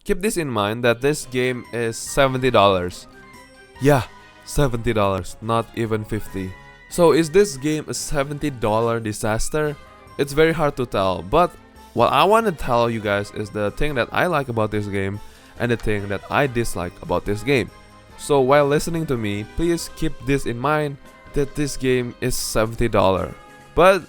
Keep this in mind that this game is $70. Yeah, $70, not even 50. So is this game a $70 disaster? It's very hard to tell, but what I want to tell you guys is the thing that I like about this game and the thing that I dislike about this game. So while listening to me, please keep this in mind that this game is $70. But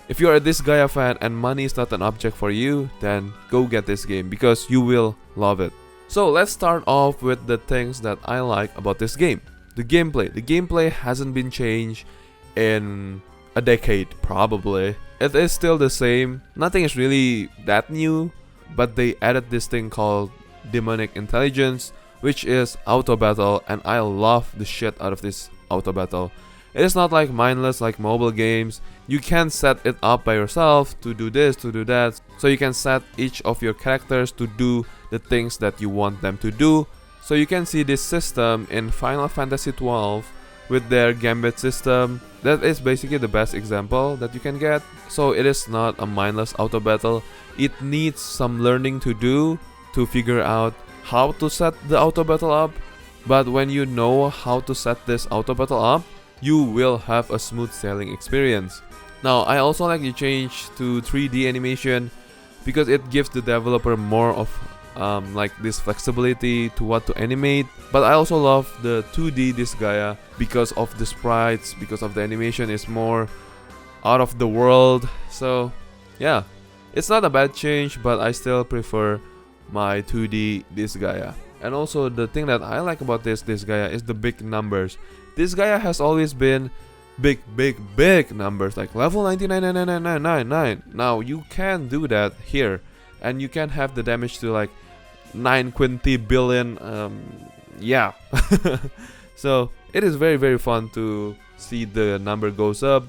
if you are a Disgaea fan and money is not an object for you, then go get this game because you will love it. So let's start off with the things that I like about this game. The gameplay. The gameplay hasn't been changed in a decade probably. It is still the same. Nothing is really that new, but they added this thing called demonic intelligence, which is auto battle, and I love the shit out of this auto battle. It is not like mindless like mobile games. You can set it up by yourself to do this, to do that. So you can set each of your characters to do the things that you want them to do. So you can see this system in Final Fantasy XII with their gambit system. That is basically the best example that you can get. So it is not a mindless auto battle. It needs some learning to do to figure out how to set the auto battle up. But when you know how to set this auto battle up, you will have a smooth sailing experience. Now I also like the change to 3D animation because it gives the developer more of like this flexibility to what to animate. But I also love the 2D Disgaea because of the sprites, because of the animation is more out of the world. So yeah, it's not a bad change, but I still prefer my 2D Disgaea. And also the thing that I like about this Disgaea is the big numbers. Disgaea has always been big numbers like level 99,99999. Now you can do that here, and you can have the damage to like 920 billion. Yeah. So it is very fun to see the number goes up.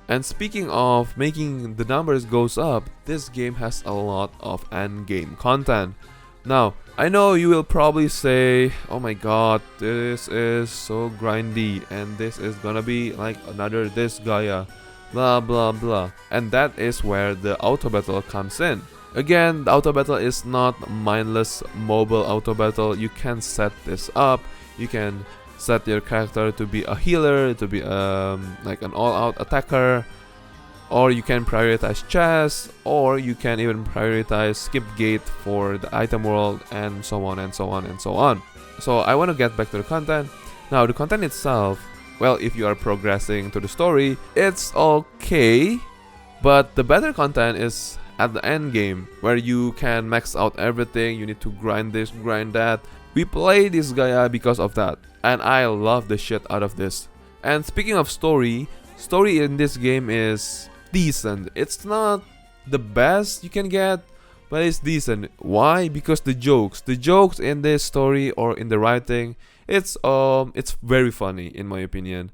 And speaking of making the numbers goes up, this game has a lot of end game content. Now I know you will probably say, oh my god, this is so grindy and this is gonna be like another Disgaea, blah blah blah. And that is where the auto battle comes in. Again, the auto battle is not mindless mobile auto battle. You can set this up. You can set your character to be a healer, to be like an all-out attacker, or you can prioritize chess, or you can even prioritize skip gate for the item world, and so on and so on and so on. So I want to get back to the content. Now the content itself, well, if you are progressing to the story, it's okay, but the better content is at the end game, where you can max out everything. You need to grind this, grind that. We play Disgaea because of that, and I love the shit out of this. And speaking of story in this game is decent. It's not the best you can get, but it's decent. Why? Because the jokes in this story or in the writing, it's very funny in my opinion.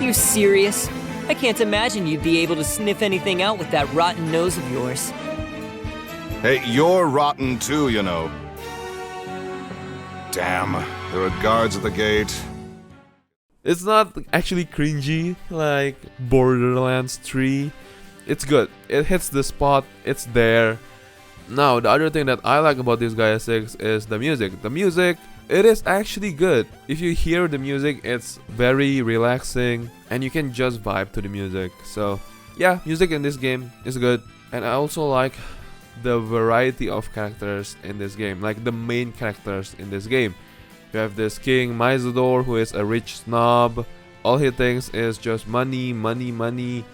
You serious? I can't imagine you'd be able to sniff anything out with that rotten nose of yours. Hey, you're rotten too, you know. Damn, there are guards at the gate. It's not actually cringy like Borderlands 3. It's good. It hits the spot. It's there. Now, the other thing that I like about Disgaea 6 is the music. The music, it is actually good. If you hear the music, it's very relaxing and you can just vibe to the music. So yeah, music in this game is good. And I also like the variety of characters in this game, like the main characters in this game. You have this King Maizador, who is a rich snob. All he thinks is just money, money, money.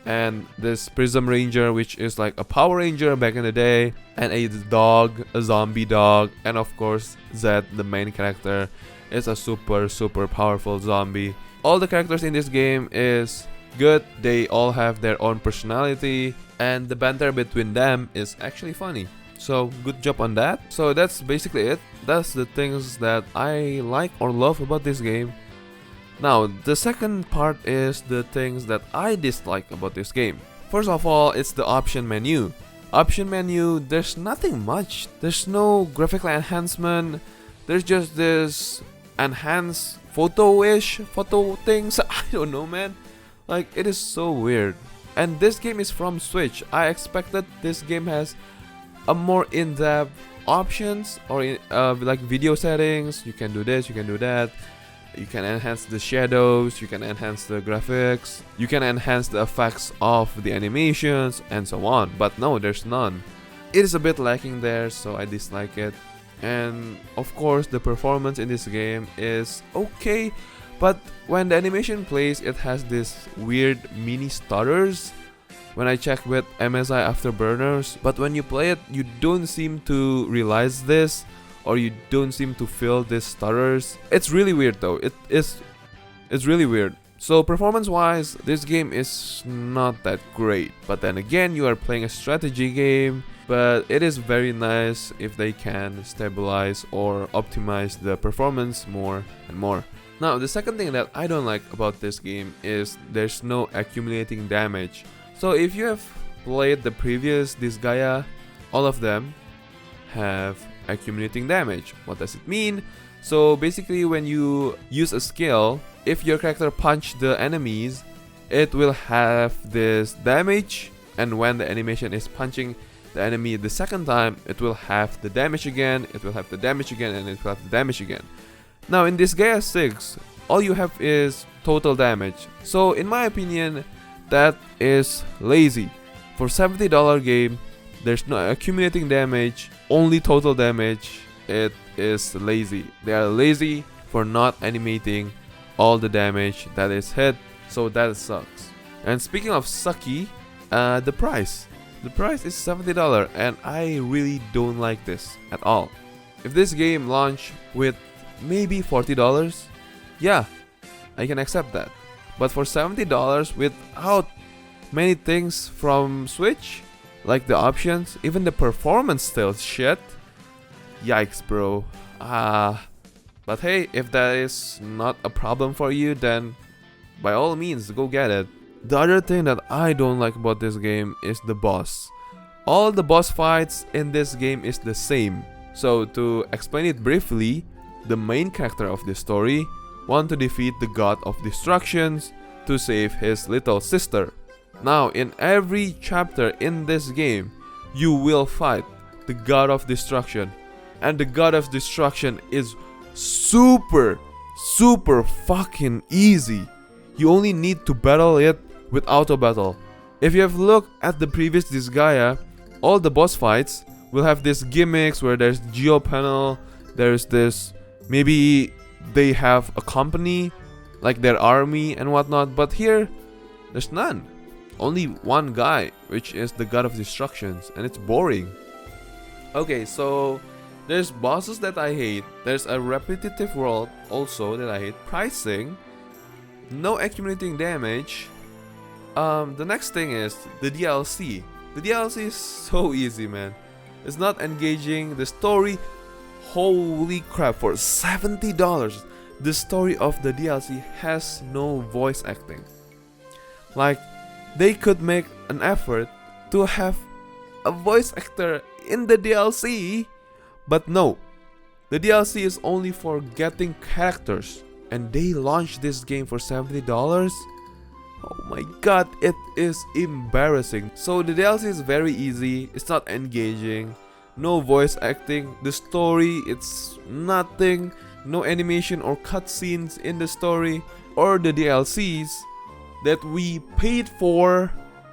And this Prism Ranger, which is like a Power Ranger back in the day, and a dog, a zombie dog, and of course Zed, the main character, is a super powerful zombie. All the characters in this game is good. They all have their own personality, and the banter between them is actually funny. So good job on that. So that's basically it. That's the things that I like or love about this game. Now, the second part is the things that I dislike about this game. First of all, it's the option menu. Option menu, there's nothing much. There's no graphical enhancement. There's just this enhanced photo things. I don't know, man. Like, it is so weird. And this game is from Switch. I expected this game has a more in-depth options or like video settings. You can do this, you can do that. You can enhance the shadows, you can enhance the graphics, you can enhance the effects of the animations, and so on. But no, there's none. It is a bit lacking there, so I dislike it. And of course, the performance in this game is okay, but when the animation plays, it has this weird mini stutters when I check with MSI Afterburners. But when you play it, you don't seem to realize this, or you don't seem to feel these stutters. It's really weird though. It's really weird. So performance wise, this game is not that great. But then again, you are playing a strategy game, but it is very nice if they can stabilize or optimize the performance more and more. Now, the second thing that I don't like about this game is there's no accumulating damage. So if you have played the previous Disgaea, all of them have accumulating damage. What does it mean? So basically, when you use a skill, if your character punch the enemies, it will have this damage, and when the animation is punching the enemy the second time, it will have the damage again, it will have the damage again, and it will have the damage again. Now in Disgaea 6, all you have is total damage. So in my opinion, that is lazy. For $70 game, there's no accumulating damage, only total damage. It is lazy. They are lazy for not animating all the damage that is hit, so that sucks. And speaking of sucky, the price. The price is $70, and I really don't like this at all. If this game launched with maybe $40, yeah, I can accept that. But for $70 without many things from Switch, like the options, even the performance still shit. Yikes, bro. But hey, if that is not a problem for you, then by all means, go get it. The other thing that I don't like about this game is the boss. All the boss fights in this game is the same. So to explain it briefly, the main character of the story wants to defeat the god of destructions to save his little sister. Now in every chapter in this game, you will fight the god of destruction, and the god of destruction is super fucking easy. You only need to battle it with auto battle. If you have looked at the previous Disgaea, all the boss fights will have these gimmicks where there's geo panel, there's this, maybe they have a company like their army and whatnot, but here there's none. Only one guy, which is the god of destructions, and it's boring. Okay, so there's bosses that I hate, there's a repetitive world also that I hate, pricing, no accumulating damage. The next thing is the DLC. The DLC is so easy, man. It's not engaging. The story, holy crap, for $70, the story of the DLC has no voice acting. Like, they could make an effort to have a voice actor in the DLC, but no. The DLC is only for getting characters, and they launched this game for $70? Oh my god, it is embarrassing. So the DLC is very easy, it's not engaging, no voice acting, the story, it's nothing, no animation or cutscenes in the story, or the DLCs that we paid for.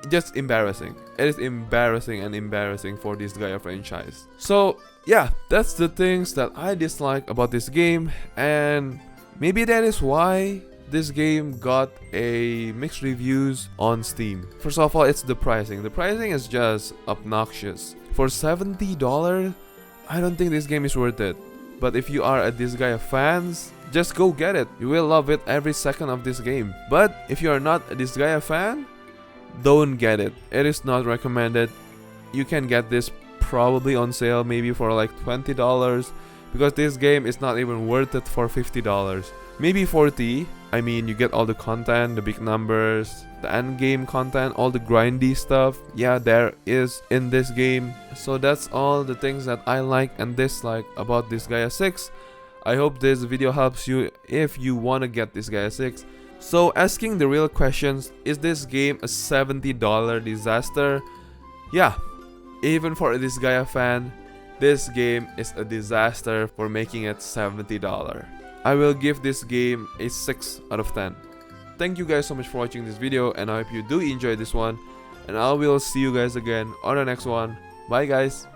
Just embarrassing. It is embarrassing and embarrassing for this Disgaea franchise. So yeah, that's the things that I dislike about this game, and maybe that is why this game got a mixed reviews on Steam. First of all, it's the pricing. The pricing is just obnoxious. For $70, I don't think this game is worth it. But if you are a Disgaea fans, just go get it. You will love it every second of this game. But if you are not a Disgaea fan, don't get it. It is not recommended. You can get this probably on sale, maybe for like $20, because this game is not even worth it for $50. Maybe 40. I mean, you get all the content, the big numbers, the end game content, all the grindy stuff. Yeah, there is in this game. So that's all the things that I like and dislike about Disgaea 6. I hope this video helps you if you want to get Disgaea 6. So asking the real questions, is this game a $70 disaster? Yeah, Even for a Disgaea fan, this game is a disaster for making it $70. I will give this game a 6 out of 10. Thank you guys so much for watching this video, and I hope you do enjoy this one. And I will see you guys again on the next one. Bye guys.